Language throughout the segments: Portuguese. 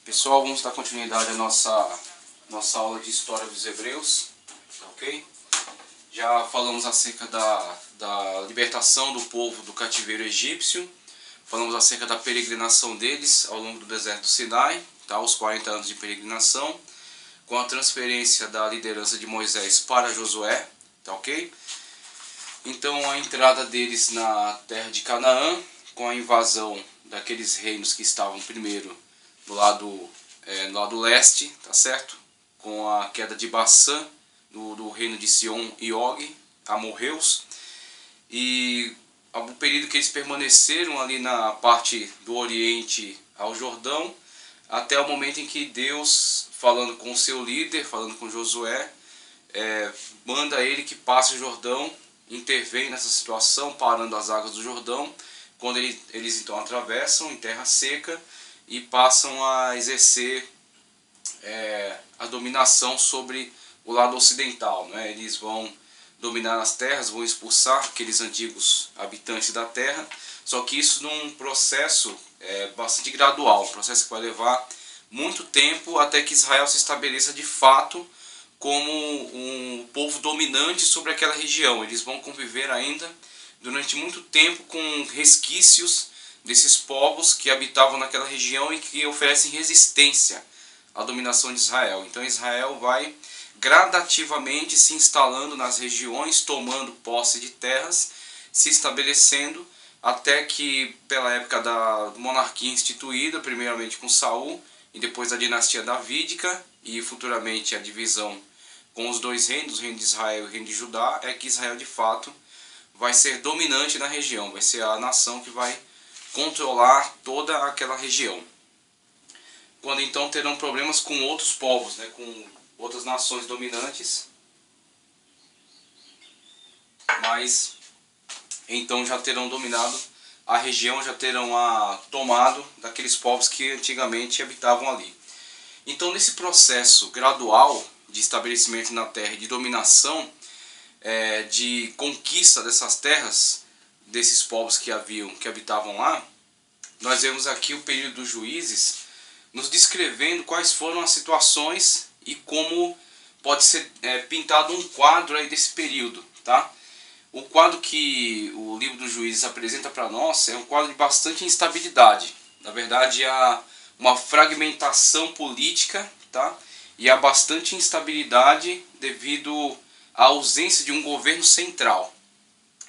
Pessoal, vamos dar continuidade à nossa aula de História dos Hebreus, ok? Já falamos acerca da libertação do povo do cativeiro egípcio, falamos acerca da peregrinação deles ao longo do deserto do Sinai, tá? Os 40 anos de peregrinação, com a transferência da liderança de Moisés para Josué, tá ok? Então a entrada deles na terra de Canaã, com a invasão daqueles reinos que estavam primeiro do lado leste, tá certo? Com a queda de Bassã, do reino de Sion e Og, amorreus, e o período que eles permaneceram ali na parte do oriente ao Jordão, até o momento em que Deus, falando com o seu líder, falando com Josué, manda ele que passe o Jordão, intervém nessa situação, parando as águas do Jordão, quando eles então atravessam em terra seca e passam a exercer a dominação sobre o lado ocidental, né? Eles vão dominar as terras, vão expulsar aqueles antigos habitantes da terra, só que isso num processo bastante gradual, um processo que vai levar muito tempo até que Israel se estabeleça de fato como um povo dominante sobre aquela região. Eles vão conviver ainda durante muito tempo com resquícios desses povos que habitavam naquela região e que oferecem resistência à dominação de Israel. Então Israel vai gradativamente se instalando nas regiões, tomando posse de terras, se estabelecendo, até que pela época da monarquia instituída, primeiramente com Saul, e depois da dinastia davídica, e futuramente a divisão com os dois reinos, o reino de Israel e o reino de Judá, é que Israel de fato vai ser dominante na região, vai ser a nação que vai controlar toda aquela região. Quando então terão problemas com outros povos, né, com outras nações dominantes, mas então já terão dominado a região, já terão tomado daqueles povos que antigamente habitavam ali. Então nesse processo gradual de estabelecimento na terra e de dominação, de conquista dessas terras, desses povos que habitavam lá, nós vemos aqui o período dos juízes nos descrevendo quais foram as situações e como pode ser pintado um quadro aí desse período, tá? O quadro que o livro dos juízes apresenta para nós é um quadro de bastante instabilidade. Na verdade, há uma fragmentação política, tá? E há bastante instabilidade devido à ausência de um governo central.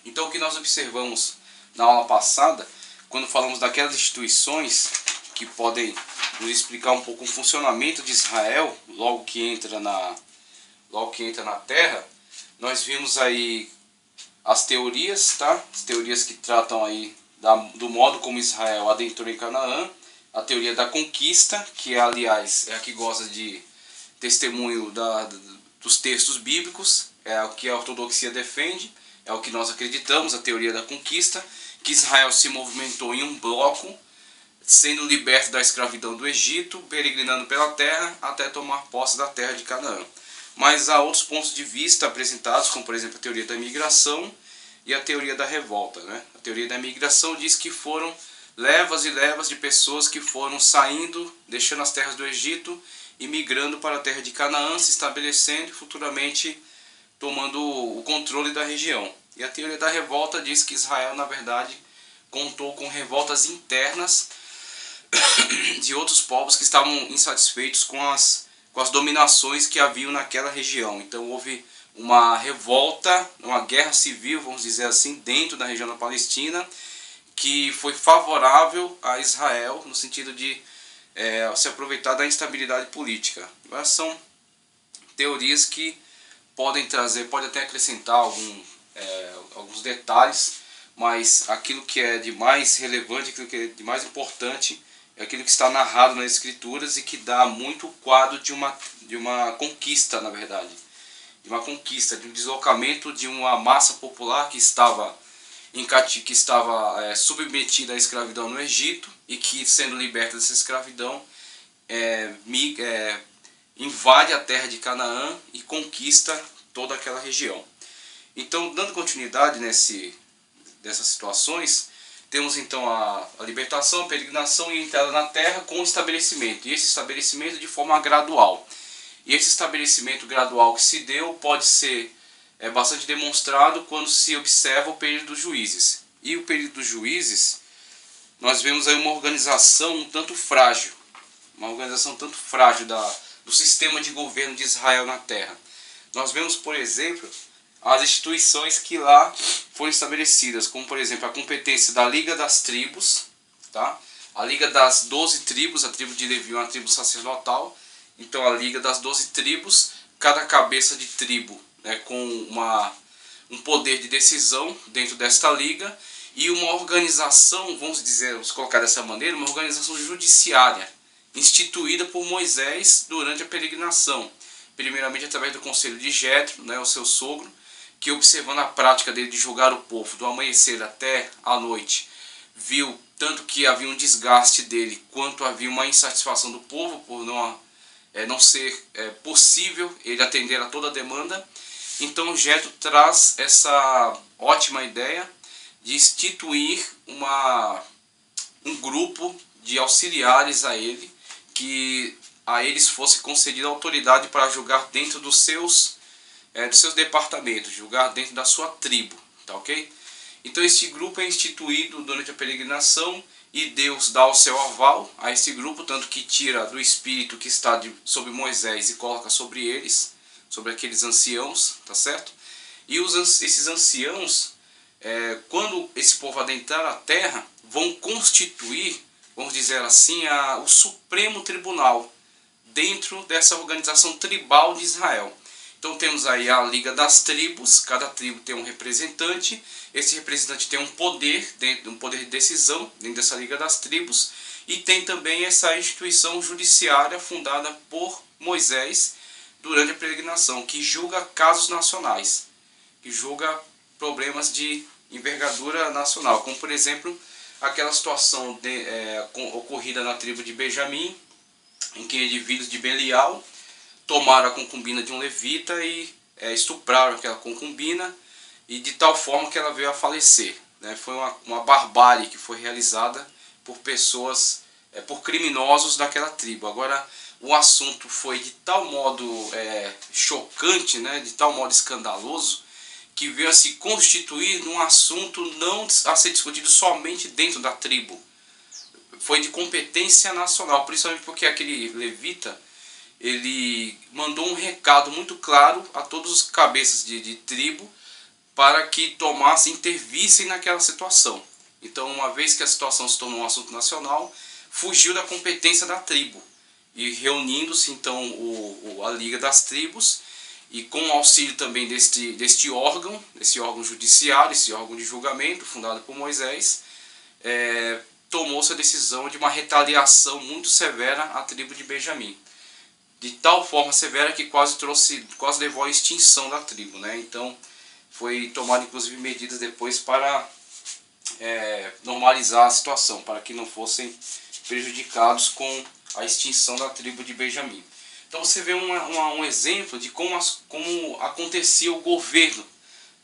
Então o que nós observamos na aula passada, quando falamos daquelas instituições que podem nos explicar um pouco o funcionamento de Israel logo que entra na terra, nós vimos aí as teorias, tá? As teorias que tratam aí do modo como Israel adentrou em Canaã, a teoria da conquista, que aliás é a que gosta de testemunho dos textos bíblicos, é o que a ortodoxia defende, é o que nós acreditamos, a teoria da conquista, que Israel se movimentou em um bloco, sendo liberto da escravidão do Egito, peregrinando pela terra até tomar posse da terra de Canaã. Mas há outros pontos de vista apresentados, como por exemplo a teoria da migração e a teoria da revolta, né? A teoria da migração diz que foram levas e levas de pessoas que foram saindo, deixando as terras do Egito e migrando para a terra de Canaã, se estabelecendo e futuramente tomando o controle da região. E a teoria da revolta diz que Israel, na verdade, contou com revoltas internas de outros povos que estavam insatisfeitos com as dominações que haviam naquela região. Então houve uma revolta, uma guerra civil, vamos dizer assim, dentro da região da Palestina, que foi favorável a Israel no sentido de se aproveitar da instabilidade política. Mas são teorias que podem trazer, pode até acrescentar alguns detalhes, mas aquilo que é de mais relevante, aquilo que é de mais importante, é aquilo que está narrado nas Escrituras e que dá muito o quadro de uma conquista, na verdade. De uma conquista, de um deslocamento de uma massa popular que estava submetida à escravidão no Egito e que, sendo liberta dessa escravidão, invade a terra de Canaã e conquista toda aquela região. Então, dando continuidade dessas situações, Temos então a libertação, a peregrinação e a entrada na terra com estabelecimento. E esse estabelecimento de forma gradual. E esse estabelecimento gradual que se deu pode ser bastante demonstrado quando se observa o período dos juízes. E o período dos juízes, nós vemos aí uma organização um tanto frágil. Uma organização tanto frágil do sistema de governo de Israel na terra. Nós vemos, por exemplo, as instituições que lá foram estabelecidas, como por exemplo a competência da Liga das Tribos, tá? A Liga das 12 tribos, a tribo de Levi é uma tribo sacerdotal, então a Liga das 12 tribos, cada cabeça de tribo, né, com um poder de decisão dentro desta liga, e uma organização, vamos colocar dessa maneira, uma organização judiciária, instituída por Moisés durante a peregrinação, primeiramente através do conselho de Jetro, né, o seu sogro, que observando a prática dele de julgar o povo do amanhecer até a noite, viu tanto que havia um desgaste dele, quanto havia uma insatisfação do povo por não ser possível ele atender a toda a demanda. Então Jetro traz essa ótima ideia de instituir um grupo de auxiliares a ele, que a eles fosse concedida autoridade para julgar dentro dos seus departamentos, julgar dentro da sua tribo, tá ok? Então este grupo é instituído durante a peregrinação e Deus dá o seu aval a esse grupo, tanto que tira do espírito que está sobre Moisés e coloca sobre eles, sobre aqueles anciãos, tá certo? E esses anciãos, quando esse povo adentrar a terra, vão constituir, vamos dizer assim, o Supremo Tribunal dentro dessa organização tribal de Israel. Então temos aí a Liga das Tribos, cada tribo tem um representante, esse representante tem um poder de decisão dentro dessa Liga das Tribos, e tem também essa instituição judiciária fundada por Moisés durante a peregrinação, que julga casos nacionais, que julga problemas de envergadura nacional, como por exemplo aquela situação ocorrida na tribo de Benjamim, em que indivíduos de Belial tomaram a concubina de um levita e estupraram aquela concubina, e de tal forma que ela veio a falecer, né? Foi uma barbárie que foi realizada por pessoas, por criminosos daquela tribo. Agora, o assunto foi de tal modo chocante, né? De tal modo escandaloso, que veio a se constituir num assunto não a ser discutido somente dentro da tribo. Foi de competência nacional, principalmente porque aquele levita, ele mandou um recado muito claro a todos os cabeças de tribo para que intervissem naquela situação. Então, uma vez que a situação se tornou um assunto nacional, fugiu da competência da tribo. E reunindo-se então a Liga das Tribos, e com o auxílio também deste órgão judiciário, esse órgão de julgamento fundado por Moisés, tomou-se a decisão de uma retaliação muito severa à tribo de Benjamim. De tal forma severa que quase levou à extinção da tribo, né? Então foi tomado inclusive medidas depois para normalizar a situação, para que não fossem prejudicados com a extinção da tribo de Benjamim. Então você vê um exemplo de como acontecia o governo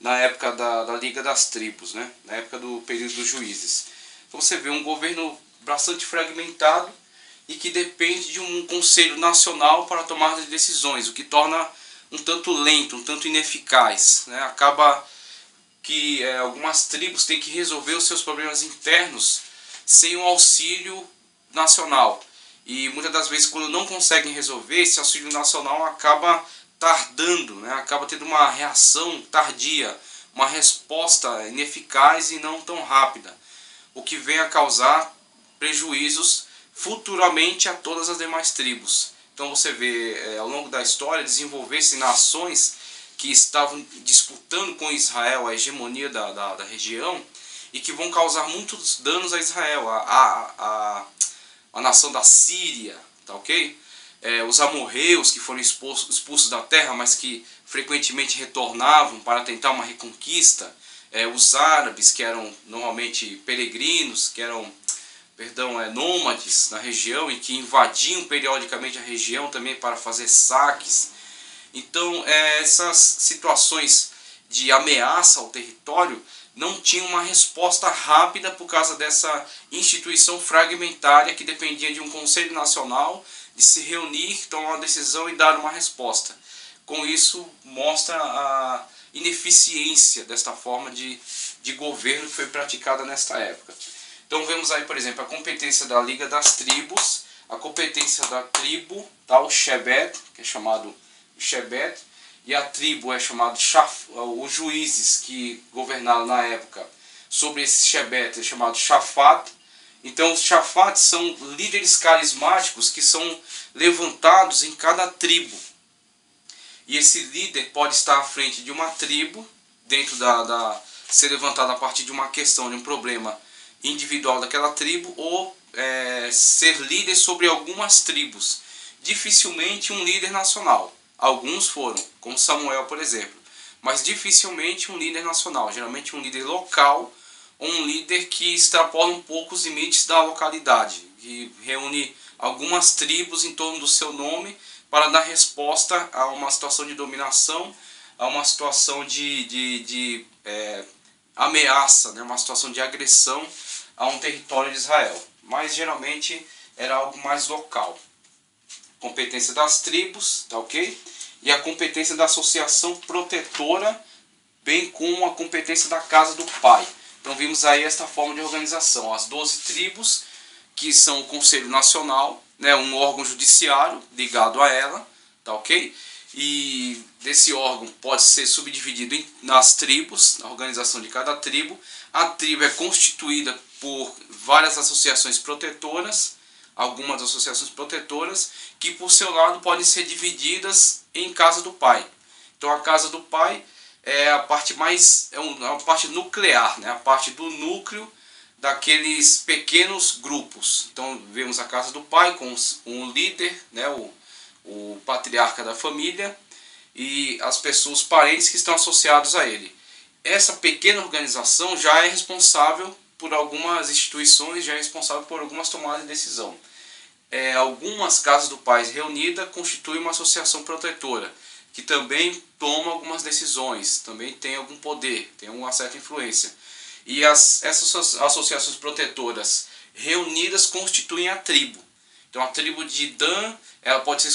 na época da Liga das Tribos, né? Na época do período dos juízes. Então você vê um governo bastante fragmentado e que depende de um conselho nacional para tomar as decisões, o que torna um tanto lento, um tanto ineficaz, né? Acaba que algumas tribos têm que resolver os seus problemas internos sem o auxílio nacional. E muitas das vezes, quando não conseguem resolver, esse auxílio nacional acaba tardando, né? Acaba tendo uma reação tardia, uma resposta ineficaz e não tão rápida, o que vem a causar prejuízos futuramente a todas as demais tribos. Então você vê ao longo da história desenvolver-se nações que estavam disputando com Israel a hegemonia da região e que vão causar muitos danos a Israel, a nação da Síria, tá ok? Os amorreus que foram expulsos da terra, mas que frequentemente retornavam para tentar uma reconquista, os árabes, que eram normalmente peregrinos, que eram nômades na região e que invadiam periodicamente a região também para fazer saques. Então essas situações de ameaça ao território, não tinha uma resposta rápida por causa dessa instituição fragmentária que dependia de um Conselho Nacional, de se reunir, tomar uma decisão e dar uma resposta. Com isso, mostra a ineficiência desta forma de governo que foi praticada nesta época. Então vemos aí, por exemplo, a competência da Liga das Tribos, a competência da tribo, tá? O Shebet, que é chamado Shebet, e a tribo é chamado os juízes que governaram na época sobre esse Shebet é chamado Shafat. Então os Shafat são líderes carismáticos que são levantados em cada tribo. E esse líder pode estar à frente de uma tribo, dentro ser levantado a partir de uma questão, de um problema individual daquela tribo, ou ser líder sobre algumas tribos. Dificilmente um líder nacional. Alguns foram, como Samuel, por exemplo. Mas dificilmente um líder nacional. Geralmente um líder local, ou um líder que extrapola um pouco os limites da localidade. Que reúne algumas tribos em torno do seu nome para dar resposta a uma situação de dominação, a uma situação de ameaça, né? Uma situação de agressão a um território de Israel. Mas geralmente era algo mais local. Competência das tribos, tá ok? E a competência da associação protetora, bem como a competência da casa do pai. Então vimos aí esta forma de organização. As 12 tribos, que são o Conselho Nacional, né, um órgão judiciário ligado a ela, tá ok? E desse órgão pode ser subdividido nas tribos, na organização de cada tribo. A tribo é constituída por várias associações protetoras, algumas associações protetoras, que por seu lado podem ser divididas em casa do pai. Então a casa do pai é a parte a parte nuclear, né? A parte do núcleo daqueles pequenos grupos. Então vemos a casa do pai com um líder, né? O patriarca da família e as pessoas, parentes que estão associados a ele. Essa pequena organização já é responsável por algumas instituições, já é responsável por algumas tomadas de decisão. Algumas casas do pai reunidas constituem uma associação protetora, que também toma algumas decisões, também tem algum poder, tem uma certa influência. E essas associações protetoras reunidas constituem a tribo. Então a tribo de Dan, ela pode ser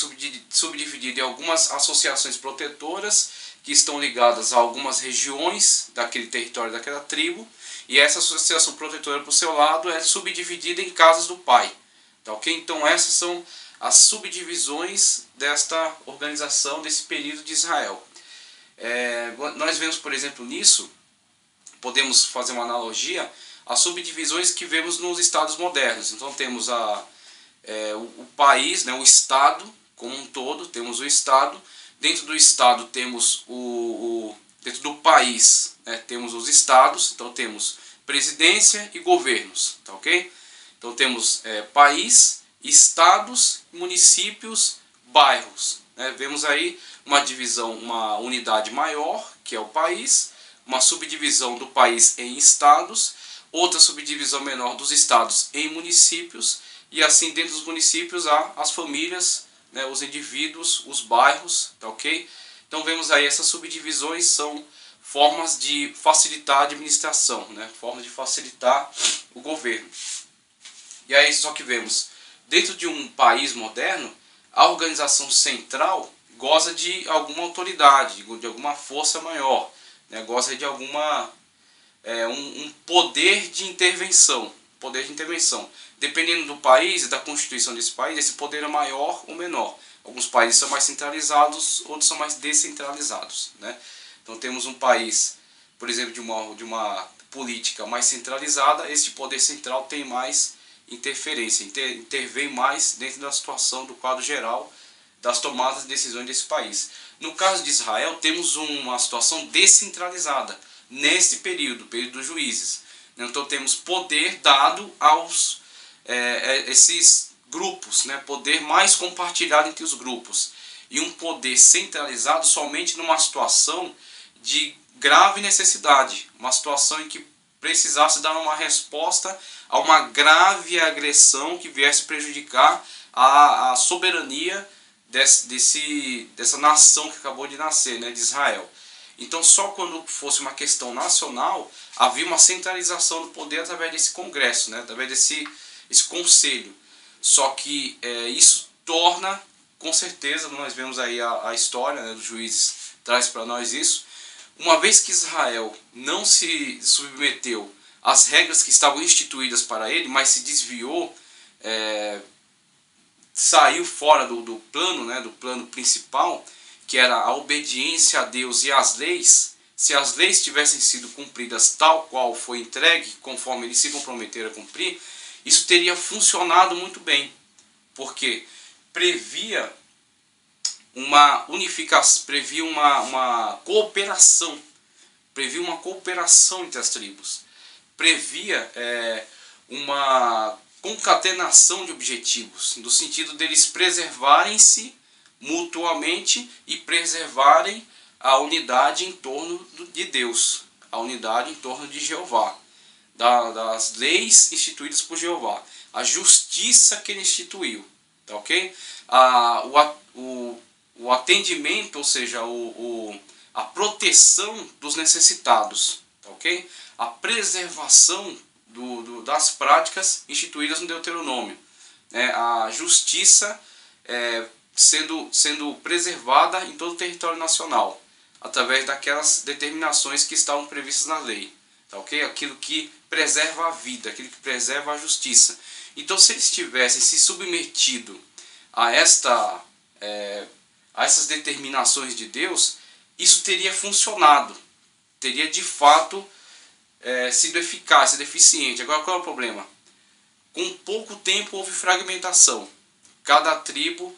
subdividida em algumas associações protetoras que estão ligadas a algumas regiões daquele território daquela tribo, e essa associação protetora por seu lado é subdividida em casas do pai. Tá, ok? Então essas são as subdivisões desta organização desse período de Israel. Nós vemos, por exemplo, nisso, podemos fazer uma analogia às subdivisões que vemos nos estados modernos. Então temos o país, né, o estado como um todo, temos o estado. Dentro do estado temos dentro do país, né, temos os estados. Então temos presidência e governos, tá, ok? Então temos país, estados, municípios, bairros, né? Vemos aí uma divisão, uma unidade maior, que é o país, uma subdivisão do país em estados, outra subdivisão menor dos estados em municípios, e assim dentro dos municípios há as famílias, né, os indivíduos, os bairros, tá, ok? Então vemos aí essas subdivisões são formas de facilitar a administração, né, formas de facilitar o governo. E aí só que vemos, dentro de um país moderno, a organização central goza de alguma autoridade, de alguma força maior, né, goza de alguma um poder de intervenção. Dependendo do país e da constituição desse país, esse poder é maior ou menor. Alguns países são mais centralizados, outros são mais descentralizados, né? Então temos um país, por exemplo, de uma política mais centralizada, esse poder central tem mais interferência, intervém mais dentro da situação, do quadro geral das tomadas de decisões desse país. No caso de Israel, temos uma situação descentralizada nesse período dos juízes. Então temos poder dado aos esses grupos, né? Poder mais compartilhado entre os grupos, e um poder centralizado somente numa situação de grave necessidade, uma situação em que precisasse dar uma resposta a uma grave agressão que viesse prejudicar a soberania dessa nação que acabou de nascer, né, de Israel. Então só quando fosse uma questão nacional havia uma centralização do poder através desse congresso, né? Através esse conselho. Só que isso torna, com certeza, nós vemos aí a história, né, dos Juízes traz para nós isso, uma vez que Israel não se submeteu às regras que estavam instituídas para ele, mas se desviou, saiu fora do plano, né, do plano principal, que era a obediência a Deus e às leis. Se as leis tivessem sido cumpridas tal qual foi entregue, conforme eles se comprometeram a cumprir, isso teria funcionado muito bem, porque previa uma unificação, previa uma cooperação entre as tribos, previa uma concatenação de objetivos, no sentido deles preservarem-se mutuamente e preservarem a unidade em torno de Deus, a unidade em torno de Jeová, das leis instituídas por Jeová, a justiça que ele instituiu, tá ok? O atendimento, ou seja, a proteção dos necessitados, tá ok? A preservação das práticas instituídas no Deuteronômio, né? A justiça sendo preservada em todo o território nacional, através daquelas determinações que estavam previstas na lei, tá ok? Aquilo que preserva a vida, aquilo que preserva a justiça. Então, se eles tivessem se submetido a essas determinações de Deus, isso teria funcionado, teria de fato sido eficaz, sido eficiente. Agora, qual é o problema? Com pouco tempo houve fragmentação. Cada tribo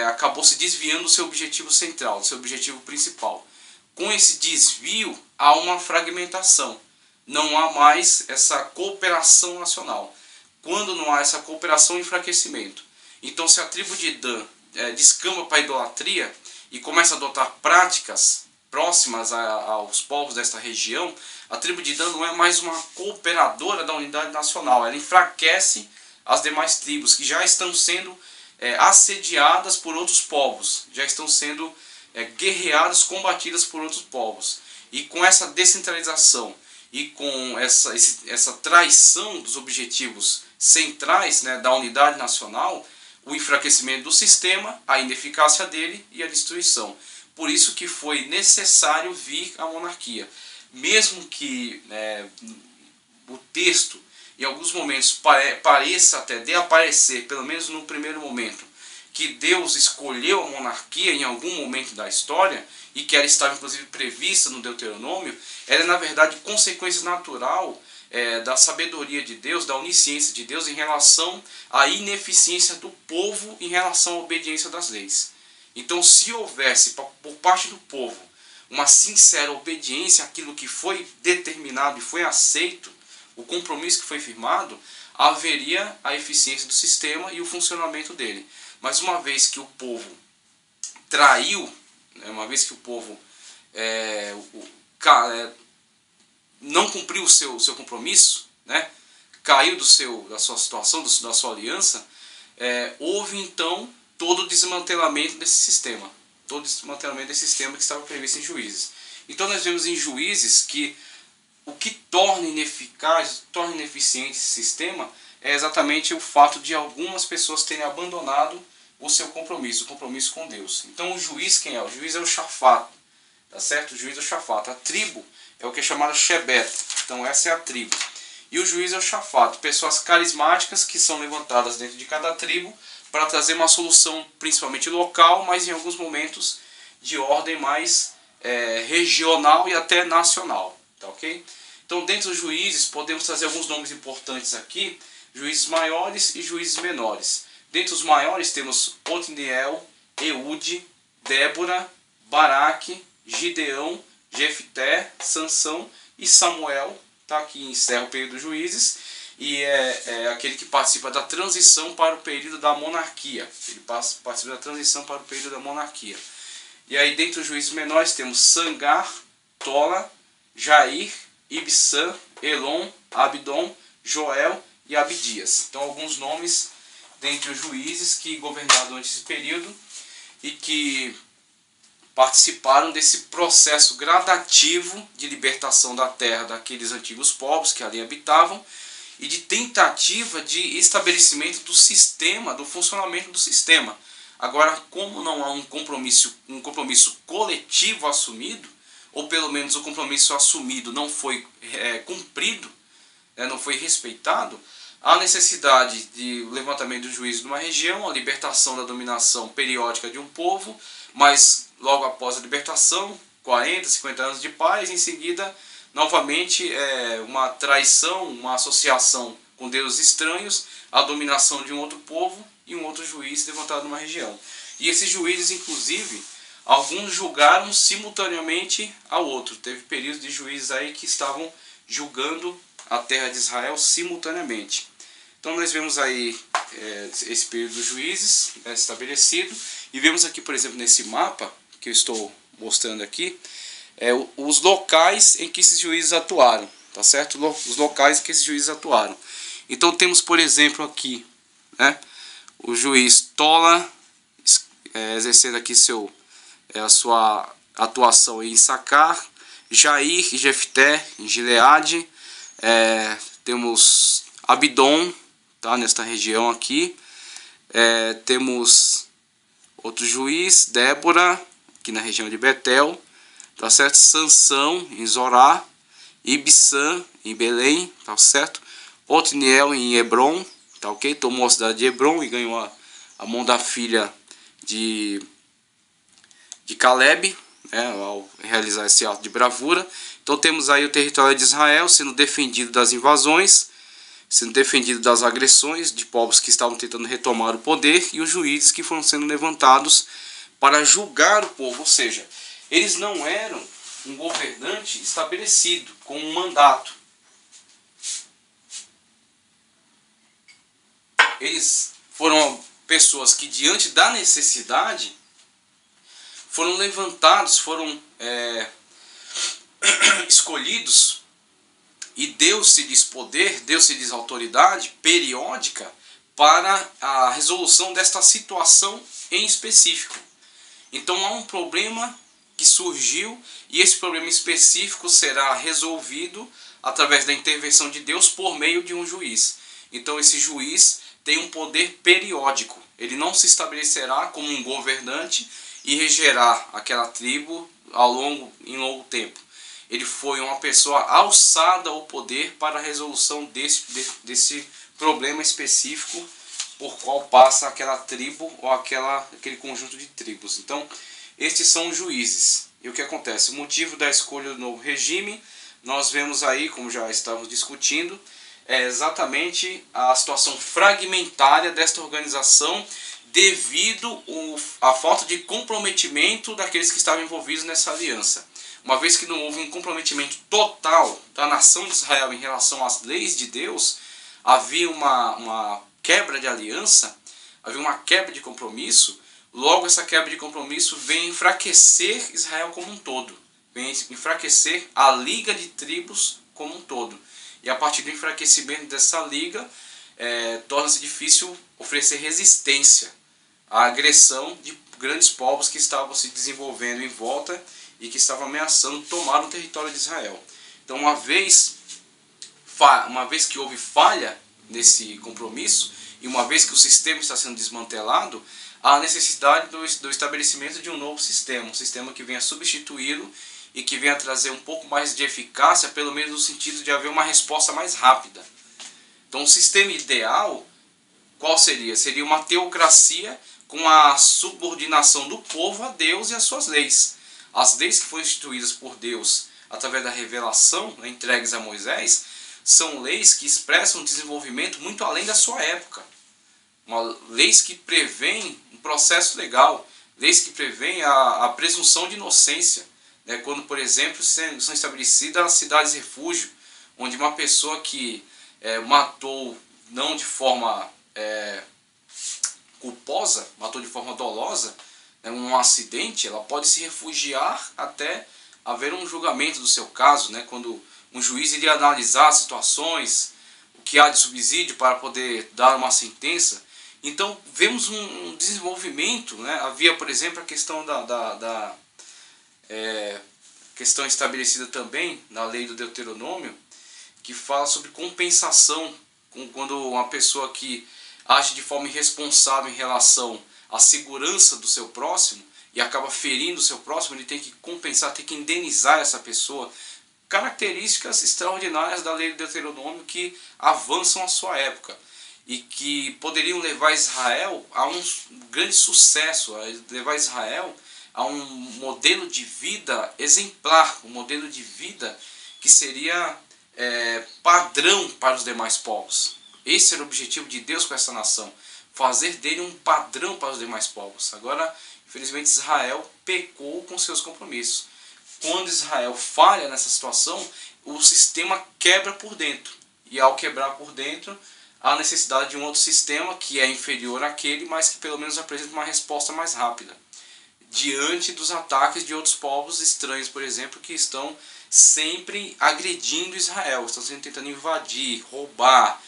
acabou se desviando do seu objetivo central, do seu objetivo principal. Com esse desvio, há uma fragmentação. Não há mais essa cooperação nacional. Quando não há essa cooperação, enfraquecimento. Então, se a tribo de Dan descamba para a idolatria e começa a adotar práticas próximas aos povos desta região, a tribo de Dan não é mais uma cooperadora da unidade nacional. Ela enfraquece as demais tribos que já estão sendo assediadas por outros povos, já estão sendo guerreadas, combatidas por outros povos. E com essa descentralização e com essa traição dos objetivos centrais, né, da unidade nacional, o enfraquecimento do sistema, a ineficácia dele e a destruição. Por isso que foi necessário vir a monarquia. Mesmo que o texto, em alguns momentos, pareça até de aparecer, pelo menos no primeiro momento, que Deus escolheu a monarquia em algum momento da história, e que ela estava inclusive prevista no Deuteronômio, ela é na verdade consequência natural da sabedoria de Deus, da onisciência de Deus em relação à ineficiência do povo em relação à obediência das leis. Então, se houvesse por parte do povo uma sincera obediência àquilo que foi determinado e foi aceito, o compromisso que foi firmado, haveria a eficiência do sistema e o funcionamento dele. Mas uma vez que o povo traiu, uma vez que o povo não cumpriu o seu compromisso, né, caiu da sua situação, da sua aliança, houve então todo o desmantelamento desse sistema. Todo o desmantelamento desse sistema que estava previsto em Juízes. Então nós vemos em Juízes que o que torna ineficaz, torna ineficiente esse sistema é exatamente o fato de algumas pessoas terem abandonado o seu compromisso, o compromisso com Deus. Então o juiz quem é? O juiz é o Shafato, tá certo? O juiz é o Shafato. A tribo é o que é chamado Shebet. Então essa é a tribo. E o juiz é o Shafato. Pessoas carismáticas que são levantadas dentro de cada tribo para trazer uma solução principalmente local, mas em alguns momentos de ordem mais regional e até nacional. Tá ok? Então dentro dos juízes podemos trazer alguns nomes importantes aqui, juízes maiores e juízes menores. Dentre os maiores temos Otniel, Eude, Débora, Baraque, Gideão, Jefté, Sansão e Samuel, tá? Que encerra o período dos juízes e é aquele que participa da transição para o período da monarquia. Ele participa da transição para o período da monarquia. E aí dentre os juízes menores temos Sangar, Tola, Jair, Ibsã, Elon, Abdon, Joel e Abdias. Então alguns nomes dentre os juízes que governaram durante esse período e que participaram desse processo gradativo de libertação da terra daqueles antigos povos que ali habitavam e de tentativa de estabelecimento do sistema, do funcionamento do sistema. Agora, como não há um compromisso coletivo assumido, ou pelo menos o compromisso assumido não foi cumprido, não foi respeitado, há necessidade de levantamento do juízo de uma região, a libertação da dominação periódica de um povo, mas logo após a libertação, 40, 50 anos de paz, em seguida, novamente, uma traição, uma associação com deuses estranhos, a dominação de um outro povo e um outro juiz levantado numa região. E esses juízes, inclusive, alguns julgaram simultaneamente ao outro. Teve períodos de juízes aí que estavam julgando a terra de Israel simultaneamente. Então nós vemos aí esse período dos juízes estabelecido, e vemos aqui, por exemplo, nesse mapa que eu estou mostrando aqui, os locais em que esses juízes atuaram, tá certo? Os locais em que esses juízes atuaram. Então temos, por exemplo, aqui, né, o juiz Tola exercendo aqui a sua atuação em Issacar, Jair e Jefté em Gileade, temos Abidom, tá, nesta região aqui, temos outro juiz, Débora, aqui na região de Betel, tá certo? Sansão em Zorá, Ibsã em Belém, tá certo? Otniel em Hebron, tá ok? Tomou a cidade de Hebron e ganhou a mão da filha de Caleb, né, ao realizar esse ato de bravura. Então temos aí o território de Israel sendo defendido das invasões, sendo defendido das agressões de povos que estavam tentando retomar o poder, e os juízes que foram sendo levantados para julgar o povo. Ou seja, eles não eram um governante estabelecido com um mandato. Eles foram pessoas que, diante da necessidade, foram levantados, foram escolhidos, e Deus se diz poder, Deus se diz autoridade periódica para a resolução desta situação em específico. Então há um problema que surgiu, e esse problema específico será resolvido através da intervenção de Deus por meio de um juiz. Então esse juiz tem um poder periódico, ele não se estabelecerá como um governante e regerá aquela tribo em longo tempo. Ele foi uma pessoa alçada ao poder para a resolução desse problema específico por qual passa aquela tribo ou aquele conjunto de tribos. Então, estes são os juízes. E o que acontece? O motivo da escolha do novo regime, nós vemos aí, como já estávamos discutindo, é exatamente a situação fragmentária desta organização devido à falta de comprometimento daqueles que estavam envolvidos nessa aliança. Uma vez que não houve um comprometimento total da nação de Israel em relação às leis de Deus, havia uma quebra de aliança, havia uma quebra de compromisso. Logo, essa quebra de compromisso vem enfraquecer Israel como um todo, vem enfraquecer a liga de tribos como um todo. E a partir do enfraquecimento dessa liga, torna-se difícil oferecer resistência à agressão de grandes povos que estavam se desenvolvendo em volta e que estavam ameaçando tomar o território de Israel. Então, uma vez que houve falha nesse compromisso, e uma vez que o sistema está sendo desmantelado, há a necessidade do estabelecimento de um novo sistema, um sistema que venha substituí-lo e que venha trazer um pouco mais de eficácia, pelo menos no sentido de haver uma resposta mais rápida. Então, o sistema ideal, qual seria? Seria uma teocracia com a subordinação do povo a Deus e às suas leis. As leis que foram instituídas por Deus através da revelação, entregues a Moisés, são leis que expressam um desenvolvimento muito além da sua época. Leis que prevêem um processo legal, leis que prevêem a presunção de inocência. Quando, por exemplo, são estabelecidas as cidades-refúgio, onde uma pessoa que matou não de forma culposa, matou de forma dolosa, um acidente, ela pode se refugiar até haver um julgamento do seu caso, quando um juiz iria analisar as situações, o que há de subsídio para poder dar uma sentença. Então vemos um desenvolvimento, Havia, por exemplo, a questão questão estabelecida também na lei do Deuteronômio, que fala sobre compensação, quando uma pessoa que age de forma irresponsável em relação à segurança do seu próximo e acaba ferindo o seu próximo, ele tem que compensar, tem que indenizar essa pessoa. Características extraordinárias da lei do Deuteronômio que avançam a sua época e que poderiam levar Israel a um grande sucesso, a levar Israel a um modelo de vida exemplar, um modelo de vida que seria padrão para os demais povos. Esse era o objetivo de Deus com essa nação, fazer dele um padrão para os demais povos. Agora, infelizmente, Israel pecou com seus compromissos. Quando Israel falha nessa situação, o sistema quebra por dentro. E ao quebrar por dentro, há necessidade de um outro sistema que é inferior àquele, mas que pelo menos apresenta uma resposta mais rápida diante dos ataques de outros povos estranhos, por exemplo, que estão sempre agredindo Israel, estão sempre tentando invadir, roubar,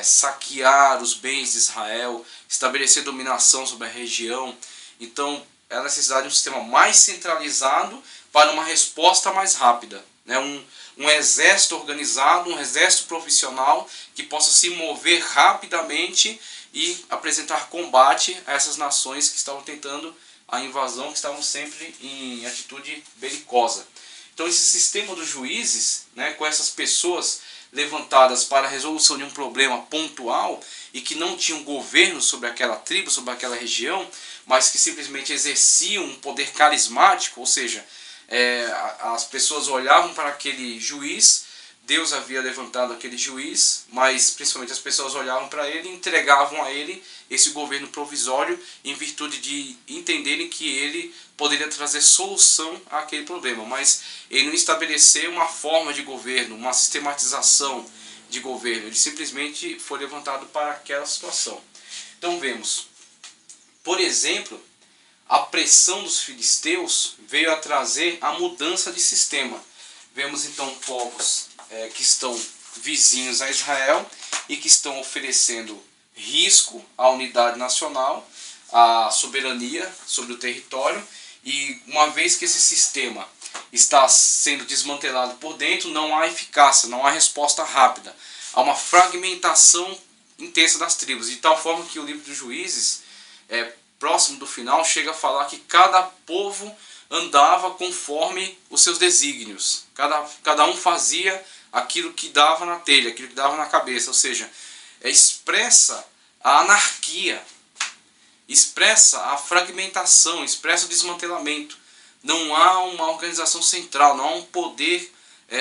saquear os bens de Israel, estabelecer dominação sobre a região. Então, é a necessidade de um sistema mais centralizado para uma resposta mais rápida. Um exército organizado, um exército profissional que possa se mover rapidamente e apresentar combate a essas nações que estavam tentando a invasão, que estavam sempre em atitude belicosa. Então esse sistema dos juízes, com essas pessoas levantadas para a resolução de um problema pontual e que não tinham governo sobre aquela tribo, sobre aquela região, mas que simplesmente exerciam um poder carismático, ou seja, as pessoas olhavam para aquele juiz, Deus havia levantado aquele juiz, mas principalmente as pessoas olhavam para ele e entregavam a ele esse governo provisório em virtude de entenderem que ele poderia trazer solução àquele problema. Mas ele não estabeleceu uma forma de governo, uma sistematização de governo, ele simplesmente foi levantado para aquela situação. Então vemos, por exemplo, a pressão dos filisteus veio a trazer a mudança de sistema. Vemos então povos que estão vizinhos a Israel e que estão oferecendo risco à unidade nacional, à soberania sobre o território, e uma vez que esse sistema está sendo desmantelado por dentro, não há eficácia, não há resposta rápida, há uma fragmentação intensa das tribos, de tal forma que o livro dos Juízes, próximo do final, chega a falar que cada povo andava conforme os seus desígnios, cada um fazia aquilo que dava na telha, aquilo que dava na cabeça, ou seja, expressa a anarquia, expressa a fragmentação, expressa o desmantelamento. Não há uma organização central, não há um poder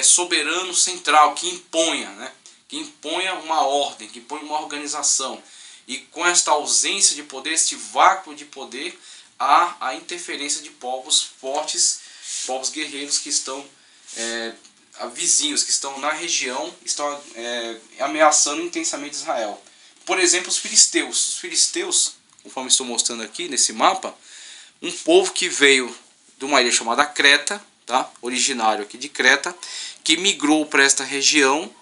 soberano central que imponha, que imponha uma ordem, que imponha uma organização. E com esta ausência de poder, este vácuo de poder, há a interferência de povos fortes, povos guerreiros que estão vizinhos, que estão na região, estão ameaçando intensamente Israel. Por exemplo, os filisteus. Os filisteus, conforme estou mostrando aqui nesse mapa, um povo que veio de uma ilha chamada Creta, originário aqui de Creta, que migrou para esta região,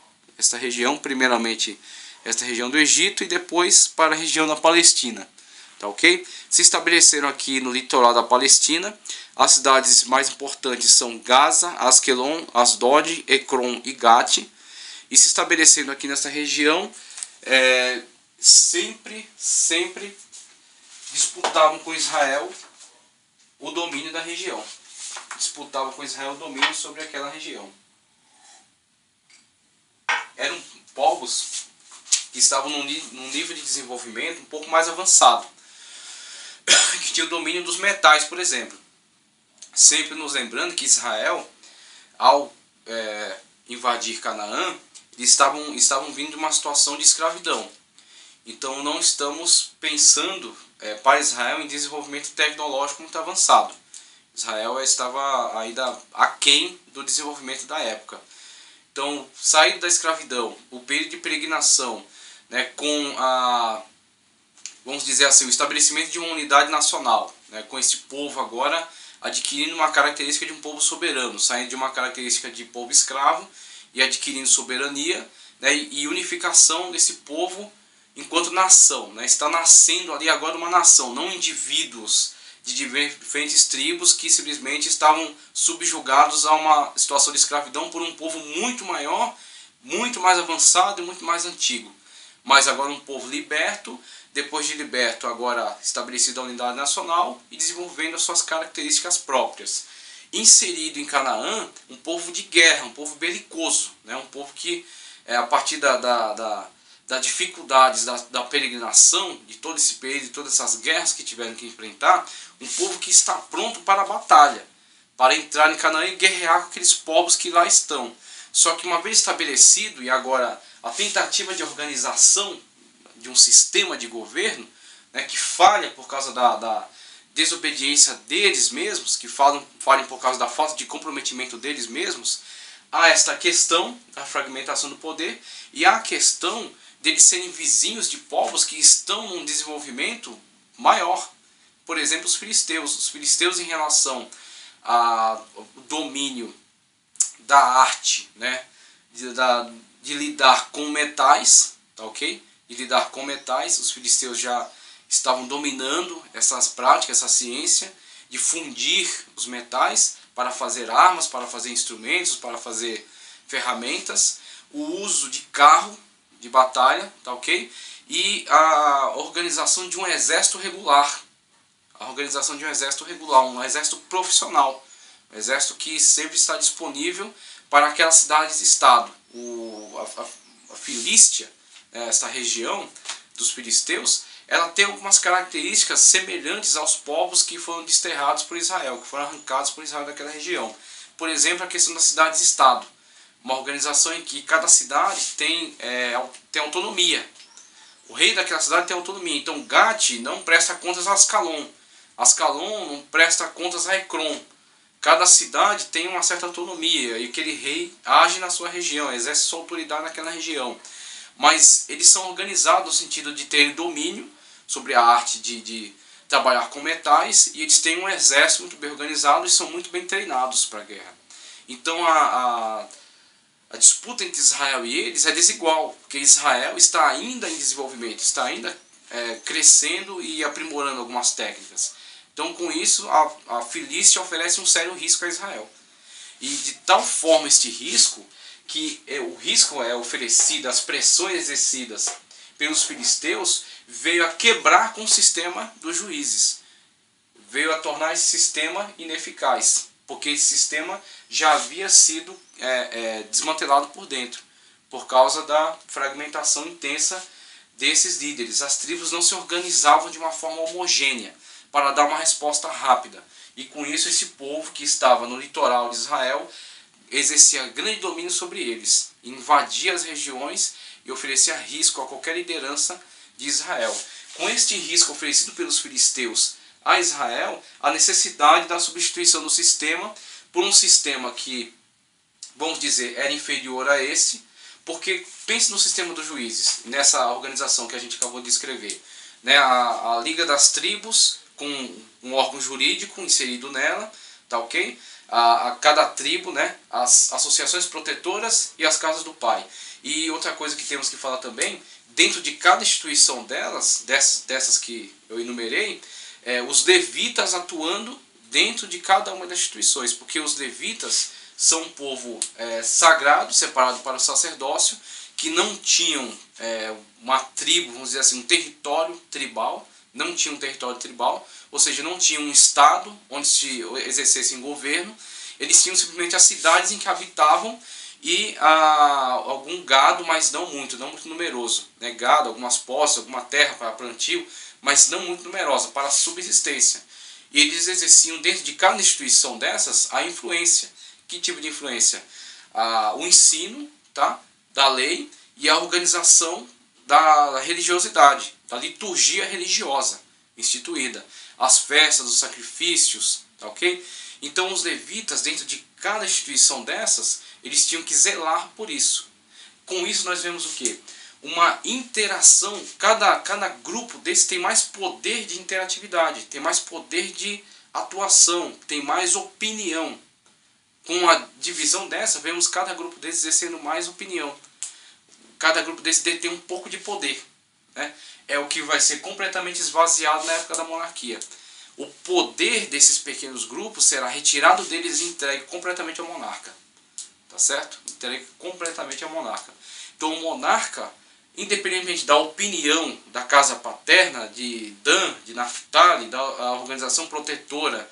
primeiramente esta região do Egito e depois para a região da Palestina. Ok? Se estabeleceram aqui no litoral da Palestina. As cidades mais importantes são Gaza, Asquelon, Asdod, Ecrom e Gate. E se estabelecendo aqui nessa região, sempre disputavam com Israel o domínio da região. Disputavam com Israel o domínio sobre aquela região. Eram povos que estavam num nível de desenvolvimento um pouco mais avançado, que tinha o domínio dos metais, por exemplo. Sempre nos lembrando que Israel, ao invadir Canaã, eles estavam vindo de uma situação de escravidão. Então não estamos pensando para Israel em desenvolvimento tecnológico muito avançado. Israel estava ainda aquém do desenvolvimento da época. Então, saindo da escravidão, o período de peregrinação, com vamos dizer assim, o estabelecimento de uma unidade nacional, com esse povo agora adquirindo uma característica de um povo soberano, saindo de uma característica de povo escravo e adquirindo soberania, e unificação desse povo enquanto nação. Está nascendo ali agora uma nação, não indivíduos de diferentes tribos que simplesmente estavam subjugados a uma situação de escravidão por um povo muito maior, muito mais avançado e muito mais antigo. Mas agora um povo liberto, depois de liberto, agora estabelecido a unidade nacional e desenvolvendo as suas características próprias. Inserido em Canaã, um povo de guerra, um povo belicoso, né? Um povo que, a partir das dificuldades da peregrinação, de todo esse período, de todas essas guerras que tiveram que enfrentar, um povo que está pronto para a batalha, para entrar em Canaã e guerrear com aqueles povos que lá estão. Só que uma vez estabelecido, e agora a tentativa de organização de um sistema de governo, né, que falha por causa da desobediência deles mesmos, que falhem por causa da falta de comprometimento deles mesmos, há esta questão da fragmentação do poder e há a questão deles serem vizinhos de povos que estão num desenvolvimento maior. Por exemplo, os filisteus. Os filisteus, em relação ao domínio da arte, né, de lidar com metais, tá ok? De lidar com metais, os filisteus já estavam dominando essas práticas, essa ciência de fundir os metais para fazer armas, para fazer instrumentos, para fazer ferramentas, o uso de carro de batalha, tá ok? E a organização de um exército regular, um exército profissional, um exército que sempre está disponível para aquelas cidades-estado. A Filístia, esta região dos filisteus, ela tem algumas características semelhantes aos povos que foram desterrados por Israel, que foram arrancados por Israel daquela região. Por exemplo, a questão das cidades-estado. Uma organização em que cada cidade tem autonomia. O rei daquela cidade tem autonomia. Então, Gate não presta contas a Ascalon. Ascalon não presta contas a Ecrom. Cada cidade tem uma certa autonomia e aquele rei age na sua região, exerce sua autoridade naquela região. Mas eles são organizados no sentido de terem domínio sobre a arte de trabalhar com metais, e eles têm um exército muito bem organizado e são muito bem treinados para a guerra. Então a disputa entre Israel e eles é desigual, porque Israel está ainda em desenvolvimento, está ainda crescendo e aprimorando algumas técnicas. Então, com isso, a Filístia oferece um sério risco a Israel. E de tal forma este risco, que o risco é oferecido, as pressões exercidas pelos filisteus, veio a quebrar com o sistema dos juízes. Veio a tornar esse sistema ineficaz, porque esse sistema já havia sido desmantelado por dentro, por causa da fragmentação intensa desses líderes. As tribos não se organizavam de uma forma homogênea para dar uma resposta rápida. E com isso esse povo que estava no litoral de Israel exercia grande domínio sobre eles, invadia as regiões e oferecia risco a qualquer liderança de Israel. Com este risco oferecido pelos filisteus a Israel, a necessidade da substituição do sistema por um sistema que, vamos dizer, era inferior a esse, porque pense no sistema dos juízes, nessa organização que a gente acabou de descrever, né? A Liga das Tribos, com um órgão jurídico inserido nela, tá ok? A cada tribo, né? As associações protetoras e as casas do pai. E outra coisa que temos que falar também, dentro de cada instituição dessas que eu enumerei, os levitas atuando dentro de cada uma das instituições, porque os levitas são um povo sagrado, separado para o sacerdócio, que não tinham uma tribo, vamos dizer assim, um território tribal, não tinha um território tribal, ou seja, não tinha um estado onde se exercesse um governo. Eles tinham simplesmente as cidades em que habitavam e algum gado, mas não muito numeroso, né? Gado, algumas posses, alguma terra para plantio, mas não muito numerosa, para subsistência. E eles exerciam dentro de cada instituição dessas a influência. Que tipo de influência? O ensino, tá, da lei e a organização da religiosidade, da liturgia religiosa instituída, as festas, os sacrifícios, tá ok? Então os levitas, dentro de cada instituição dessas, eles tinham que zelar por isso. Com isso nós vemos o quê? Uma interação, cada grupo desse tem mais poder de interatividade, tem mais poder de atuação, tem mais opinião. Com a divisão dessa, vemos cada grupo desses exercendo mais opinião. Cada grupo desse tem um pouco de poder, né? É o que vai ser completamente esvaziado na época da monarquia. o poder desses pequenos grupos será retirado deles e entregue completamente ao monarca. Tá certo? Entregue completamente ao monarca. Então o monarca, independentemente da opinião da casa paterna, de Dan, de Naphtali, da organização protetora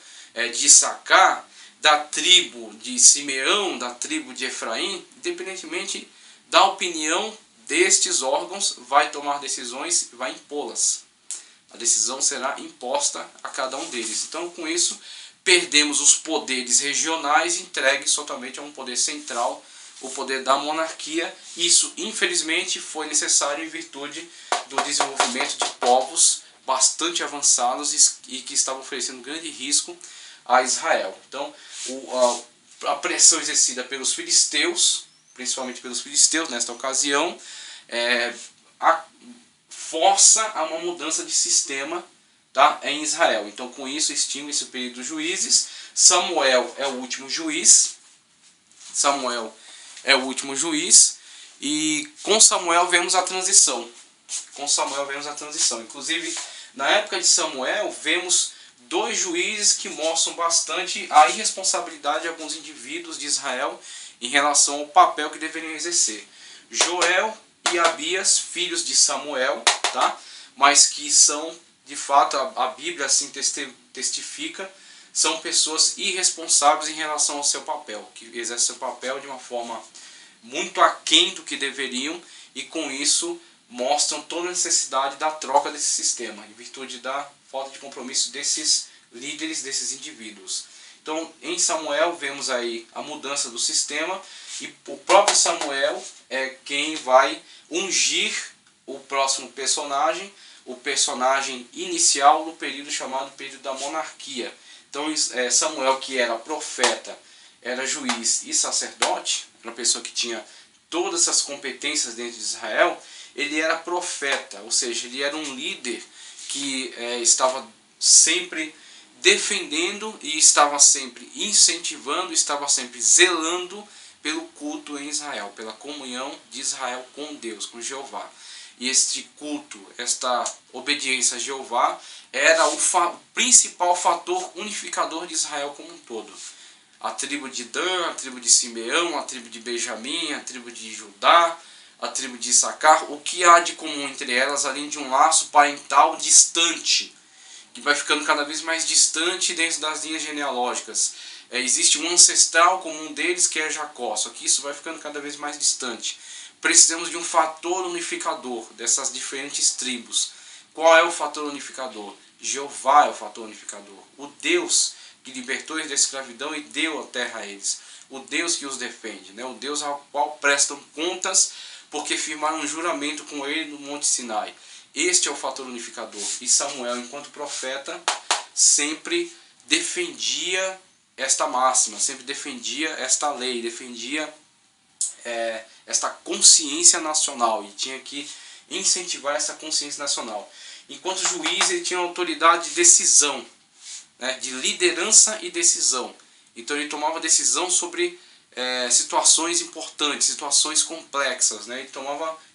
de Issacar, da tribo de Simeão, da tribo de Efraim, independentemente da opinião destes órgãos, vai tomar decisões e vai impô-las. A decisão será imposta a cada um deles. Então, com isso, perdemos os poderes regionais entregues somente a um poder central, o poder da monarquia. Isso, infelizmente, foi necessário em virtude do desenvolvimento de povos bastante avançados e que estavam oferecendo grande risco a Israel. Então, a pressão exercida pelos filisteus, principalmente pelos filisteus nesta ocasião, força a uma mudança de sistema, tá, em Israel. Então, com isso, extingue-se o período dos juízes. Samuel é o último juiz. Samuel é o último juiz. E com Samuel vemos a transição. Com Samuel vemos a transição. Inclusive, na época de Samuel, vemos dois juízes que mostram bastante a irresponsabilidade de alguns indivíduos de Israel em relação ao papel que deveriam exercer. Joel e Abias, filhos de Samuel, tá? Mas que são, de fato, a Bíblia assim testifica, são pessoas irresponsáveis em relação ao seu papel, que exercem seu papel de uma forma muito aquém do que deveriam, e com isso mostram toda a necessidade da troca desse sistema, em virtude da falta de compromisso desses líderes, desses indivíduos. Então, em Samuel, vemos aí a mudança do sistema, e o próprio Samuel é quem vai ungir o próximo personagem, o personagem inicial do período chamado período da monarquia. Então, Samuel, que era profeta, era juiz e sacerdote, uma pessoa que tinha todas essas competências dentro de Israel, ele era profeta, ou seja, ele era um líder que estava sempre defendendo e estava sempre incentivando, estava sempre zelando pelo culto em Israel, pela comunhão de Israel com Deus, com Jeová. E este culto, esta obediência a Jeová, era o principal fator unificador de Israel como um todo. A tribo de Dan, a tribo de Simeão, a tribo de Benjamim, a tribo de Judá, a tribo de Issacar, o que há de comum entre elas, além de um laço parental distante, que vai ficando cada vez mais distante dentro das linhas genealógicas. Existe um ancestral comum deles, que é Jacó, só que isso vai ficando cada vez mais distante. Precisamos de um fator unificador dessas diferentes tribos. Qual é o fator unificador? Jeová é o fator unificador. O Deus que libertou eles da escravidão e deu a terra a eles. O Deus que os defende, né? O Deus ao qual prestam contas porque firmaram um juramento com ele no Monte Sinai. Este é o fator unificador. E Samuel, enquanto profeta, sempre defendia esta máxima, sempre defendia esta lei, defendia esta consciência nacional, e tinha que incentivar essa consciência nacional. Enquanto juiz, ele tinha autoridade de decisão, né, de liderança e decisão. Então ele tomava decisão sobre situações importantes, situações complexas, né? Ele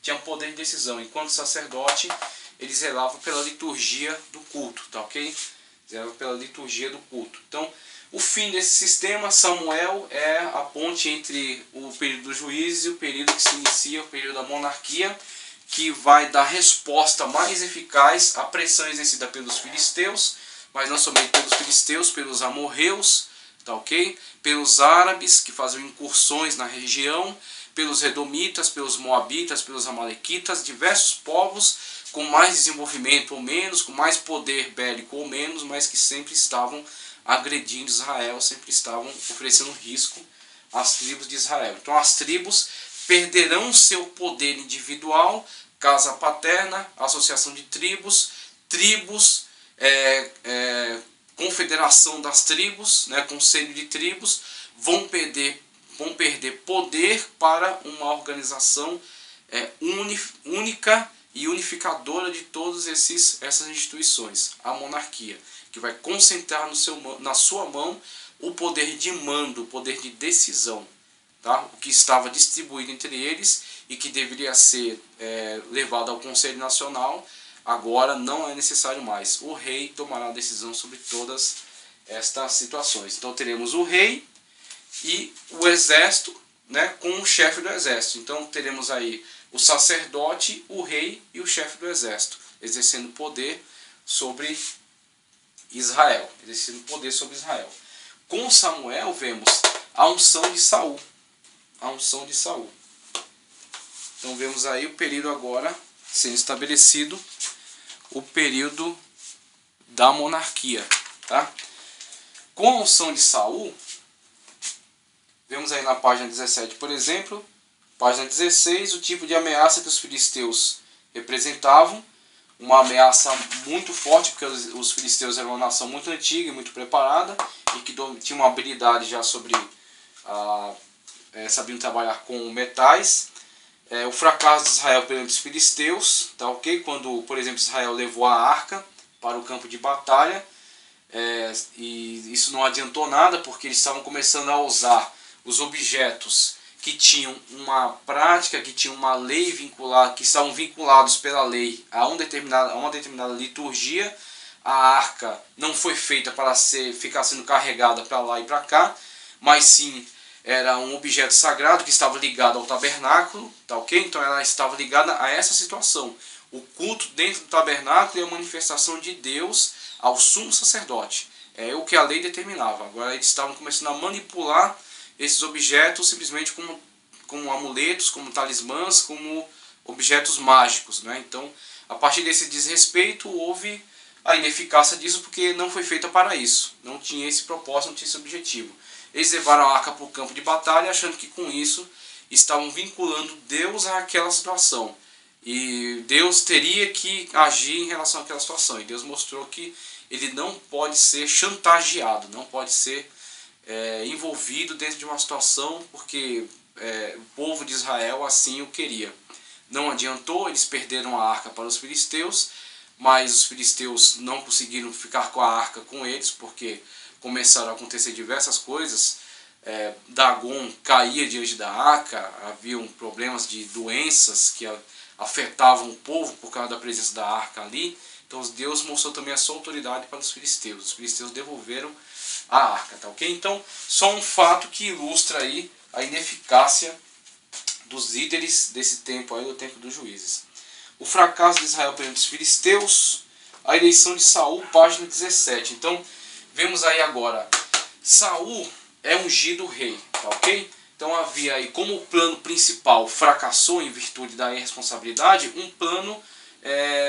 tinha poder de decisão. Enquanto sacerdote, ele zelava pela liturgia do culto, tá ok? Zelava pela liturgia do culto. Então, o fim desse sistema, Samuel, é a ponte entre o período dos juízes e o período que se inicia, o período da monarquia, que vai dar resposta mais eficaz à pressão exercida pelos filisteus, mas não somente pelos filisteus, pelos amorreus, tá ok? Pelos árabes, que faziam incursões na região, pelos edomitas, pelos moabitas, pelos amalequitas, diversos povos com mais desenvolvimento ou menos, com mais poder bélico ou menos, mas que sempre estavam agredindo Israel, sempre estavam oferecendo risco às tribos de Israel. Então as tribos perderão seu poder individual, casa paterna, associação de tribos, confederação das tribos, né, conselho de tribos, vão perder poder para uma organização única e unificadora de todas essas instituições, a monarquia, que vai concentrar na sua mão o poder de mando, o poder de decisão, tá? O que estava distribuído entre eles e que deveria ser levado ao Conselho Nacional, Agora não é necessário mais. O rei tomará a decisão sobre todas estas situações. Então teremos o rei e o exército, né, com o chefe do exército. Então teremos aí o sacerdote, o rei e o chefe do exército, exercendo poder sobre Israel. Com Samuel vemos a unção de Saul. Então vemos aí o período agora sendo estabelecido, o período da monarquia, tá? Com a unção de Saul, vemos aí na página 17, por exemplo, página 16, o tipo de ameaça que os filisteus representavam, uma ameaça muito forte, porque os filisteus eram uma nação muito antiga e muito preparada, e que tinha uma habilidade já sobre, sabiam trabalhar com metais. O fracasso de Israel perante os filisteus, tá ok? Quando, por exemplo, Israel levou a arca para o campo de batalha, e isso não adiantou nada, porque eles estavam começando a usar os objetos que tinham uma prática, que tinham uma lei vinculada, que estavam vinculados pela lei a uma determinada liturgia. A arca não foi feita para ficar sendo carregada para lá e para cá, mas sim era um objeto sagrado que estava ligado ao tabernáculo, tá ok? Então ela estava ligada a essa situação. O culto dentro do tabernáculo é a manifestação de Deus ao sumo sacerdote. É o que a lei determinava. Agora eles estavam começando a manipular esses objetos simplesmente como amuletos, como talismãs, como objetos mágicos, né? Então, a partir desse desrespeito, houve a ineficácia disso, porque não foi feita para isso. Não tinha esse propósito, não tinha esse objetivo. Eles levaram a arca para o campo de batalha, achando que com isso estavam vinculando Deus àquela situação. E Deus teria que agir em relação àquela situação. E Deus mostrou que ele não pode ser chantageado, não pode ser envolvido dentro de uma situação porque o povo de Israel assim o queria. Não adiantou, eles perderam a arca para os filisteus, mas os filisteus não conseguiram ficar com a arca com eles, porque começaram a acontecer diversas coisas. Dagon caía diante da arca, haviam problemas de doenças que afetavam o povo por causa da presença da arca ali. Então Deus mostrou também a sua autoridade para os filisteus. Os filisteus devolveram a arca, tá ok? Então, só um fato que ilustra aí a ineficácia dos líderes desse tempo aí, do tempo dos juízes. O fracasso de Israel perante os filisteus, a eleição de Saul, página 17. Então, vemos aí agora, Saul é ungido rei, tá ok? Então havia aí, como o plano principal fracassou em virtude da irresponsabilidade, um plano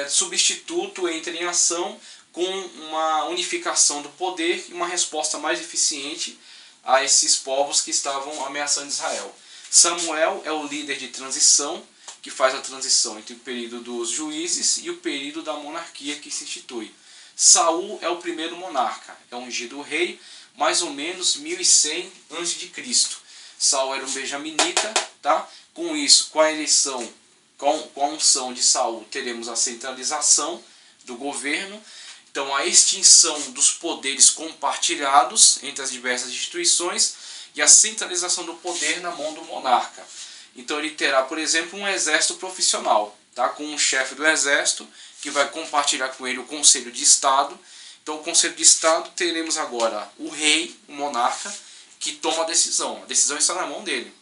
substituto entra em ação com uma unificação do poder e uma resposta mais eficiente a esses povos que estavam ameaçando Israel. Samuel é o líder de transição, que faz a transição entre o período dos juízes e o período da monarquia que se institui. Saul é o primeiro monarca, é ungido rei, mais ou menos 1100 a.C. Saul era um benjaminita, tá? Com isso, com a eleição, com a unção de Saul, teremos a centralização do governo. Então, a extinção dos poderes compartilhados entre as diversas instituições e a centralização do poder na mão do monarca. Então, ele terá, por exemplo, um exército profissional, tá? Com um chefe do exército que vai compartilhar com ele o Conselho de Estado. Então, o Conselho de Estado, teremos agora o rei, o monarca, que toma a decisão está na mão dele.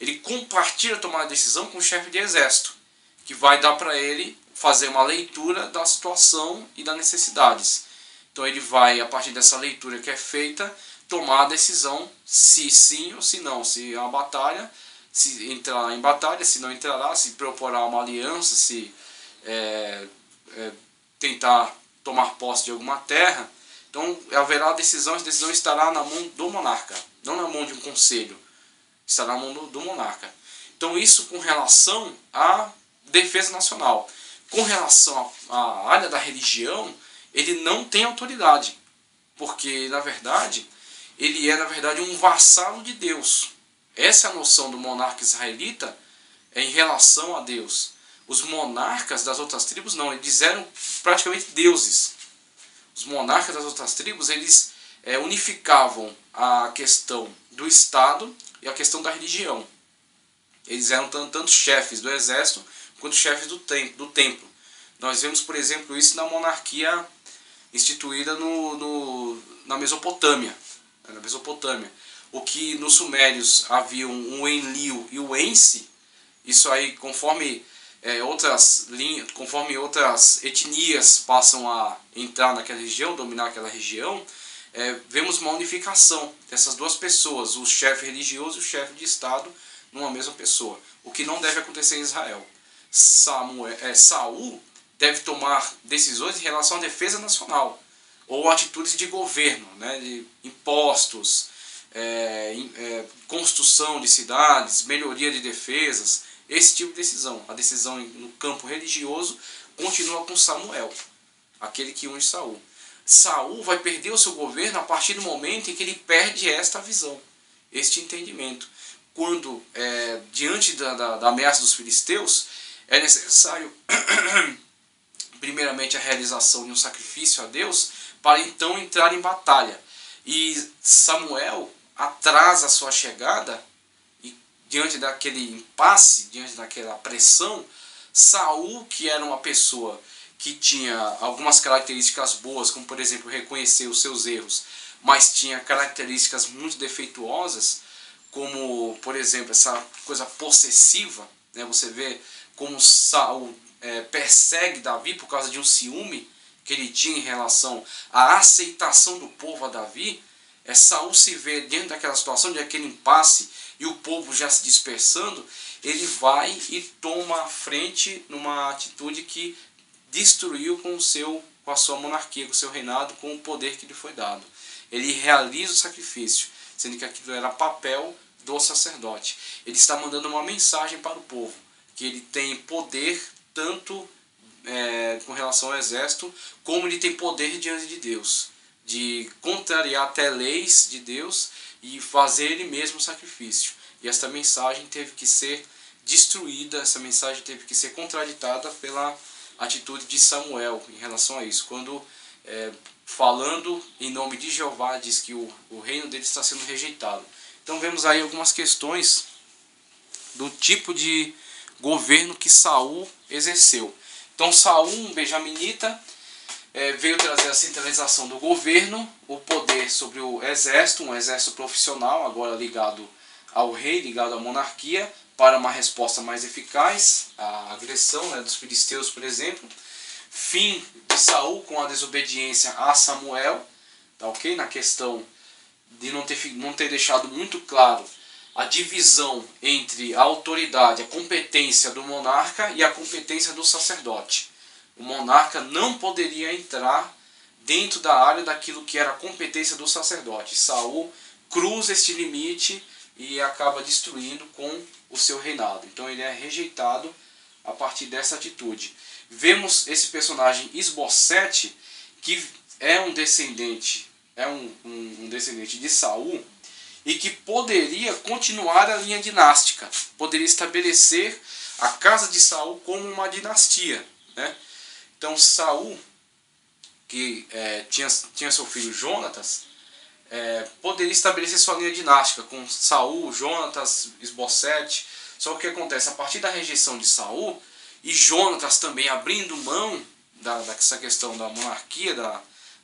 Ele compartilha tomar a decisão com o chefe de exército, que vai dar para ele fazer uma leitura da situação e das necessidades. Então ele vai, a partir dessa leitura que é feita, tomar a decisão se sim ou se não, se é uma batalha, se entrar em batalha, se não entrará, se proporá uma aliança, se tentar tomar posse de alguma terra. Então haverá a decisão estará na mão do monarca, não na mão de um conselho, estará na mão do monarca. Então isso com relação à defesa nacional. Com relação à área da religião, ele não tem autoridade, porque na verdade ele é um vassalo de Deus. Essa é a noção do monarca israelita em relação a Deus. Os monarcas das outras tribos não, eles eram praticamente deuses. Os monarcas das outras tribos, eles unificavam a questão do Estado e a questão da religião. Eles eram tanto chefes do exército quanto chefes do templo. Nós vemos, por exemplo, isso na monarquia instituída na Mesopotâmia. O que nos sumérios havia um Enlil e o Ensi, isso aí conforme outras etnias passam a entrar naquela região, dominar aquela região, vemos uma unificação dessas duas pessoas, o chefe religioso e o chefe de Estado, numa mesma pessoa. O que não deve acontecer em Israel. Saul deve tomar decisões em relação à defesa nacional, ou atitudes de governo, né, de impostos, construção de cidades, melhoria de defesas, esse tipo de decisão. A decisão no campo religioso continua com Samuel, aquele que unge Saul. Saul vai perder o seu governo a partir do momento em que ele perde esta visão, este entendimento. Quando, diante da ameaça dos filisteus, é necessário, primeiramente, a realização de um sacrifício a Deus, para então entrar em batalha. E Samuel atrasa a sua chegada, e diante daquele impasse, diante daquela pressão, Saul, que era uma pessoa que tinha algumas características boas, como por exemplo reconhecer os seus erros, mas tinha características muito defeituosas, como por exemplo essa coisa possessiva, né? Você vê como Saul persegue Davi por causa de um ciúme que ele tinha em relação à aceitação do povo a Davi. Saul se vê dentro daquela situação, de aquele impasse, e o povo já se dispersando, ele vai e toma a frente numa atitude que destruiu com a sua monarquia, com o seu reinado, com o poder que lhe foi dado. Ele realiza o sacrifício, sendo que aquilo era papel do sacerdote. Ele está mandando uma mensagem para o povo, que ele tem poder tanto com relação ao exército, como ele tem poder diante de Deus, de contrariar até leis de Deus e fazer ele mesmo o sacrifício. E esta mensagem teve que ser destruída, essa mensagem teve que ser contraditada pela atitude de Samuel em relação a isso. Quando, falando em nome de Jeová, diz que o reino dele está sendo rejeitado. Então vemos aí algumas questões do tipo de governo que Saul exerceu. Então Saul, um benjaminita, veio trazer a centralização do governo, o poder sobre o exército, um exército profissional, agora ligado ao rei, ligado à monarquia, para uma resposta mais eficaz à agressão, né, dos filisteus, por exemplo. Fim de Saul com a desobediência a Samuel, tá ok? Na questão de não ter deixado muito claro a divisão entre a autoridade, a competência do monarca e a competência do sacerdote. O monarca não poderia entrar dentro da área daquilo que era a competência do sacerdote. Saul cruza este limite e acaba destruindo com o seu reinado. Então ele é rejeitado a partir dessa atitude. Vemos esse personagem Isbosete, que é um descendente, um descendente de Saul, e que poderia continuar a linha dinástica, poderia estabelecer a casa de Saul como uma dinastia, né? Então Saul, que tinha seu filho Jonatas, poderia estabelecer sua linha dinástica com Saul, Jonatas, Isbosete. Só que o que acontece? A partir da rejeição de Saul, e Jonatas também abrindo mão dessa questão da monarquia,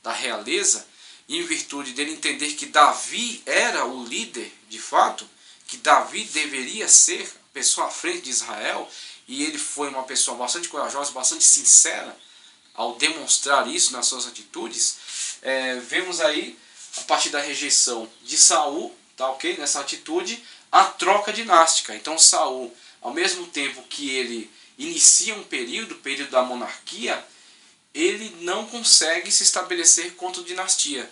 da realeza, em virtude dele entender que Davi era o líder de fato, que Davi deveria ser a pessoa à frente de Israel, e ele foi uma pessoa bastante corajosa, bastante sincera ao demonstrar isso nas suas atitudes. Vemos aí, a partir da rejeição de Saul, tá ok? Nessa atitude, a troca dinástica. Então Saul, ao mesmo tempo que ele inicia um período da monarquia, ele não consegue se estabelecer contra a dinastia,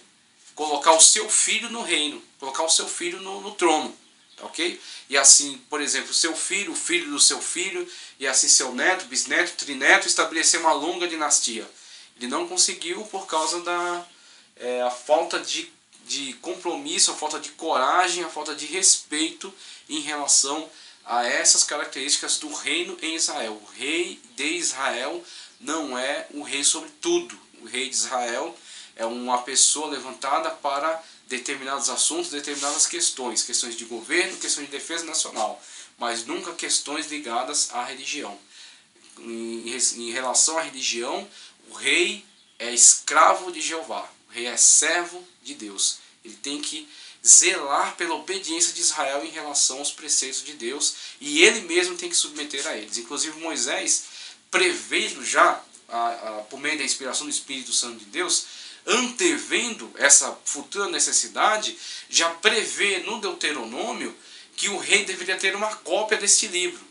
colocar o seu filho no reino, colocar o seu filho no trono, tá ok? E assim, por exemplo, seu filho, o filho do seu filho, e assim seu neto, bisneto, trineto, estabelecer uma longa dinastia. Ele não conseguiu por causa a falta de compromisso, a falta de coragem, a falta de respeito em relação a essas características do reino em Israel. O rei de Israel não é o rei sobre tudo. O rei de Israel é uma pessoa levantada para determinados assuntos, determinadas questões de governo, questões de defesa nacional, mas nunca questões ligadas à religião. em relação à religião, o rei é escravo de Jeová, o rei é servo de Deus. Ele tem que zelar pela obediência de Israel em relação aos preceitos de Deus, e ele mesmo tem que submeter a eles. Inclusive Moisés, prevendo já, por meio da inspiração do Espírito Santo de Deus, antevendo essa futura necessidade, já prevê no Deuteronômio que o rei deveria ter uma cópia deste livro,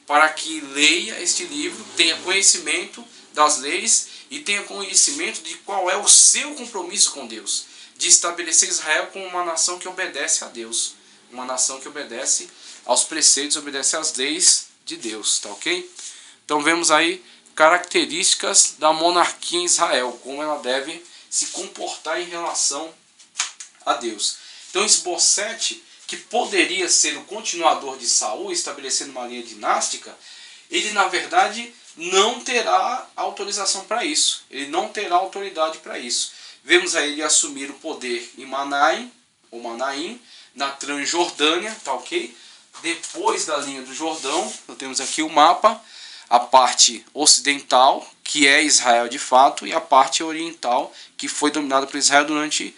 para que leia este livro, tenha conhecimento das leis e tenha conhecimento de qual é o seu compromisso com Deus, de estabelecer Israel como uma nação que obedece a Deus, uma nação que obedece aos preceitos, obedece às leis de Deus, tá ok? Então vemos aí características da monarquia em Israel, como ela deve se comportar em relação a Deus. Então Esbocete, que poderia ser o continuador de Saul, estabelecendo uma linha dinástica, ele na verdade não terá autorização para isso, ele não terá autoridade para isso. Vemos aí ele assumir o poder em Manaim, ou Manaim, na Transjordânia, tá ok? Depois da linha do Jordão, nós temos aqui o mapa, a parte ocidental, que é Israel de fato, e a parte oriental, que foi dominada por Israel durante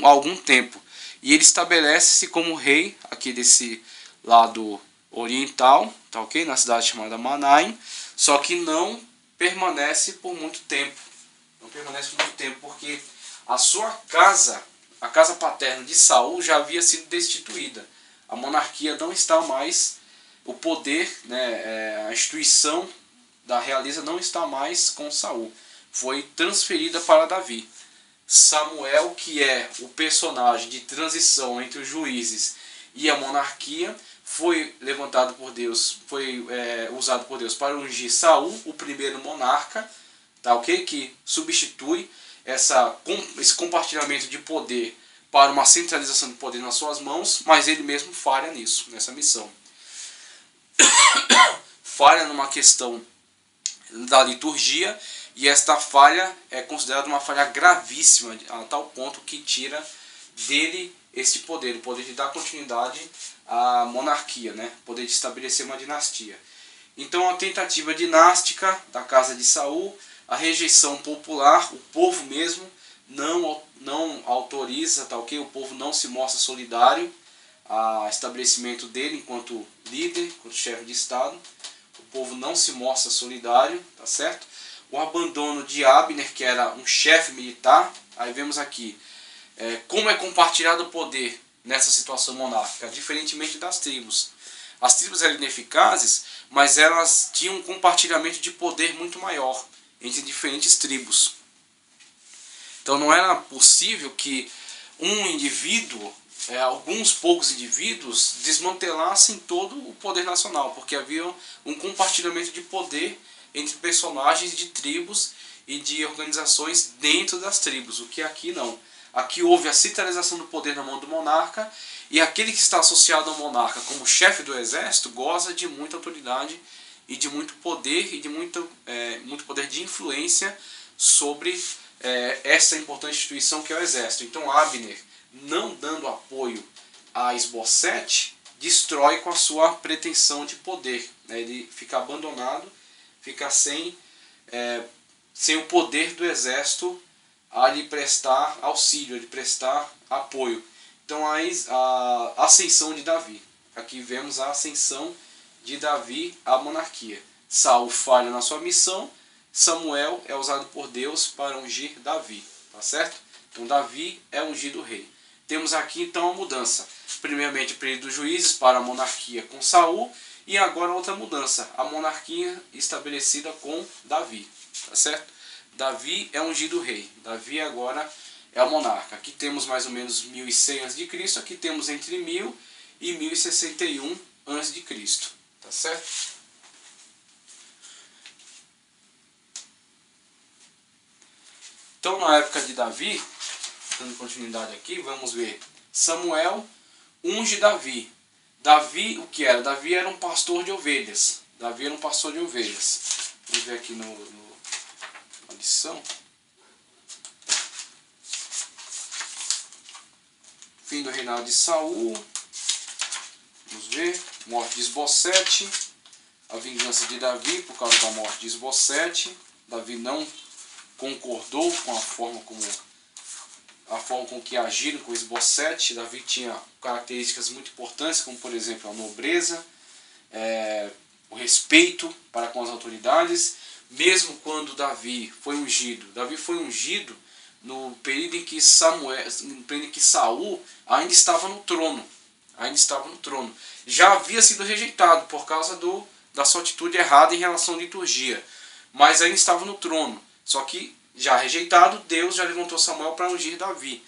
algum tempo. E ele estabelece-se como rei aqui desse lado oriental, tá ok? Na cidade chamada Manaim, só que não permanece por muito tempo. Não permanece por muito tempo, porque a sua casa, a casa paterna de Saul, já havia sido destituída. A monarquia não está mais, o poder, a instituição da realeza não está mais com Saul. Foi transferida para Davi. Samuel, que é o personagem de transição entre os juízes e a monarquia, foi levantado por Deus, foi usado por Deus para ungir Saul, o primeiro monarca, tá ok? Que substitui esse compartilhamento de poder para uma centralização de poder nas suas mãos, mas ele mesmo falha nisso, nessa missão. Falha numa questão da liturgia, e esta falha é considerada uma falha gravíssima, a tal ponto que tira dele este poder, o poder de dar continuidade à monarquia, o poder de estabelecer uma dinastia. Então a tentativa dinástica da casa de Saul, a rejeição popular, o povo mesmo não autoriza, tá ok? O povo não se mostra solidário ao estabelecimento dele enquanto líder, enquanto chefe de Estado. O povo não se mostra solidário, tá certo? O abandono de Abner, que era um chefe militar. Aí vemos aqui como é compartilhado o poder nessa situação monárquica, diferentemente das tribos. As tribos eram ineficazes, mas elas tinham um compartilhamento de poder muito maior entre diferentes tribos. Então não era possível que um indivíduo, alguns poucos indivíduos, desmantelassem todo o poder nacional, porque havia um compartilhamento de poder entre personagens de tribos e de organizações dentro das tribos, o que aqui não. Aqui houve a centralização do poder na mão do monarca, e aquele que está associado ao monarca como chefe do exército goza de muita autoridade e de muito poder e de muito poder de influência sobre essa importante instituição que é o exército. Então Abner, não dando apoio a Esbocete, destrói com a sua pretensão de poder. Ele fica abandonado, fica sem o poder do exército a lhe prestar auxílio, a lhe prestar apoio. Então a ascensão de Davi. Aqui vemos a ascensão de Davi à monarquia. Saul falha na sua missão, Samuel é usado por Deus para ungir Davi, tá certo? Então Davi é ungido rei. Temos aqui então a mudança. Primeiramente o período dos juízes para a monarquia com Saul, e agora outra mudança, a monarquia estabelecida com Davi, tá certo? Davi é ungido rei, Davi agora é o monarca. Aqui temos mais ou menos 1100 a.C., aqui temos entre 1000 e 1061 a.C., tá certo? Então na época de Davi, dando continuidade aqui, vamos ver, Samuel unge Davi. Davi, o que era? Davi era um pastor de ovelhas. Davi era um pastor de ovelhas. Vamos ver aqui na lição. Fim do reinado de Saul. Vamos ver. Morte de Esbocete. a vingança de Davi por causa da morte de Esbocete. Davi não concordou com a forma com que agiram com Esbocete. Davi tinha características muito importantes, como por exemplo a nobreza, o respeito para com as autoridades. Mesmo quando Davi foi ungido no período em que Saul ainda estava no trono. Já havia sido rejeitado por causa da sua atitude errada em relação à liturgia, mas ainda estava no trono. Só que, já rejeitado, Deus já levantou Samuel para ungir Davi.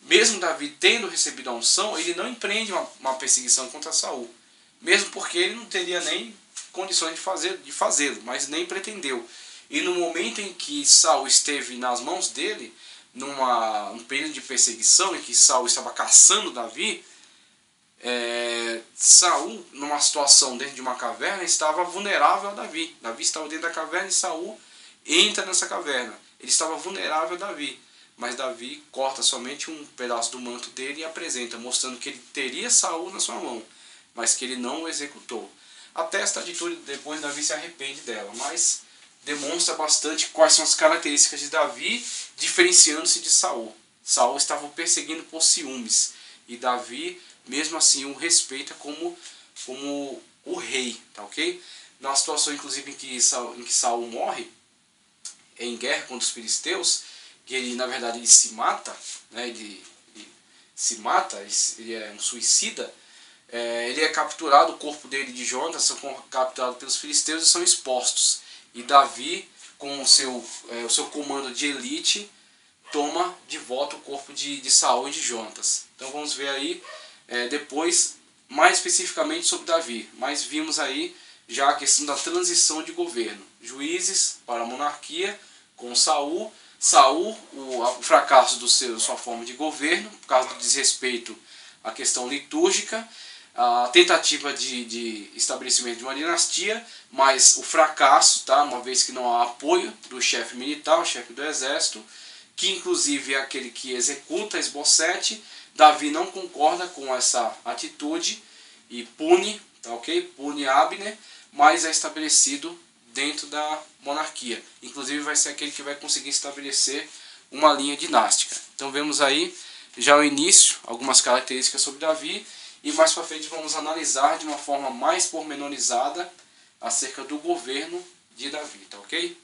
Mesmo Davi tendo recebido a unção, ele não empreende uma perseguição contra Saul, mesmo porque ele não teria nem condições de fazê-lo, mas nem pretendeu. E no momento em que Saul esteve nas mãos dele, num período de perseguição em que Saul estava caçando Davi, Saul, numa situação dentro de uma caverna, estava vulnerável a Davi. Davi estava dentro da caverna e Saul entra nessa caverna. Ele estava vulnerável a Davi, mas Davi corta somente um pedaço do manto dele e apresenta, mostrando que ele teria Saul na sua mão, mas que ele não o executou. Até esta atitude, depois Davi se arrepende dela, mas demonstra bastante quais são as características de Davi, diferenciando-se de Saul. Saul estava o perseguindo por ciúmes, e Davi, mesmo assim, o respeita como o rei, tá ok? Na situação, inclusive, em que Saul morre, em guerra contra os filisteus, que ele, na verdade, ele se mata, né? Ele é um suicida. Ele é capturado, o corpo dele de Jonatas são capturados pelos filisteus e são expostos. E Davi, com o seu comando de elite, toma de volta o corpo de Saul e de Jonatas. Então vamos ver aí depois, mais especificamente sobre Davi. Mas vimos aí já a questão da transição de governo. Juízes para a monarquia com Saul. O fracasso sua forma de governo, por causa do desrespeito à questão litúrgica, a tentativa de estabelecimento de uma dinastia, mas o fracasso, tá? Uma vez que não há apoio do chefe militar, o chefe do exército, que inclusive é aquele que executa Esbocete. Davi não concorda com essa atitude e pune, tá ok? Pune Abner, mas é estabelecido dentro da monarquia. Inclusive vai ser aquele que vai conseguir estabelecer uma linha dinástica. Então vemos aí já o início, algumas características sobre Davi, e mais para frente vamos analisar de uma forma mais pormenorizada acerca do governo de Davi, tá ok?